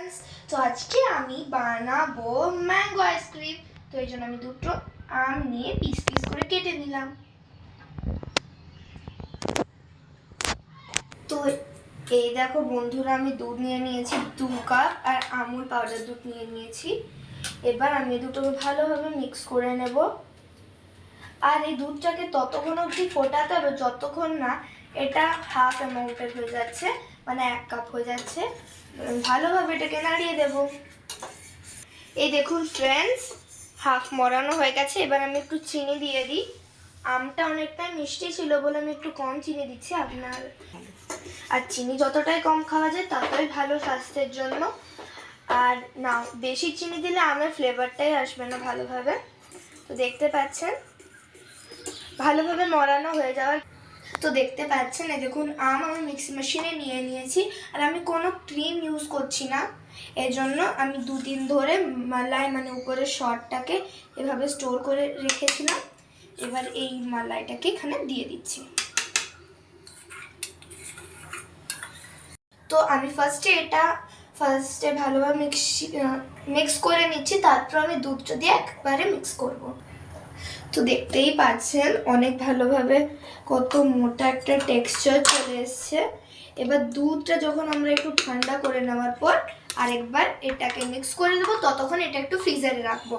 Friends, তো আজকে আমি বানাবো ম্যাঙ্গো আইসক্রিম। তো এই জন্য আমি দুটো আম নিয়ে পিস পিস করে কেটে নিলাম। তো এই দেখো বন্ধুরা, আমি দুধ নিয়ে নিয়েছি 2 কাপ আর আমুল পাউডার দুধ নিয়ে নিয়েছি। এবার আমি দুটোকে ভালোভাবে মিক্স করে নেব। আর এই দুধটাকে ততক্ষণ অবধি ফোটাতে হবে যতক্ষণ না এটা হাফ অ্যামাউন্টের হয়ে যাচ্ছে, মানে 1 কাপ হয়ে যাচ্ছে। ভালোভাবে এটাকে নাড়িয়ে দেব। এই দেখুন ফ্রেন্ডস, হাফ মরানো হয়ে গেছে। এবার আমি একটু চিনি দিয়ে দিই। আমটা অনেকটাই মিষ্টি ছিল বলে আমি একটু কম চিনি দিচ্ছি। আপনার আর চিনি যতটাই কম খাওয়া যায় ততই ভালো স্বাস্থ্যের জন্য। আর না, বেশি চিনি দিলে আমের ফ্লেভারটাই আসবে না ভালোভাবে। তো দেখতে পাচ্ছেন ভালোভাবে মরানো হয়ে যাওয়ার। তো দেখতে পাচ্ছেন এই দেখুন আম আমি মিক্সি মেশিনে নিয়ে নিয়েছি। আর আমি কোনো ক্রিম ইউজ করছি না, এজন্য আমি 2 দিন ধরে মালাই মানে উপরের শটটাকে এভাবে স্টোর করে রেখেছিলাম। এবার এই মালাইটাকে এখানে দিয়ে দিচ্ছি। তো আমি ফার্স্টে ভালোভাবে মিক্স করে নিচ্ছি, তারপর আমি দুধটা দিয়ে একবারে মিক্স করব। তো দেখতেই পাচ্ছেন অনেক ভালোভাবে কত মোটা একটা টেক্সচার চলে এসছে। এবার দুধটা যখন আমরা একটু ঠান্ডা করে নেওয়ার পর আরেকবার এটাকে মিক্স করে দেবো, ততক্ষণ এটা একটু ফ্রিজারে রাখবো।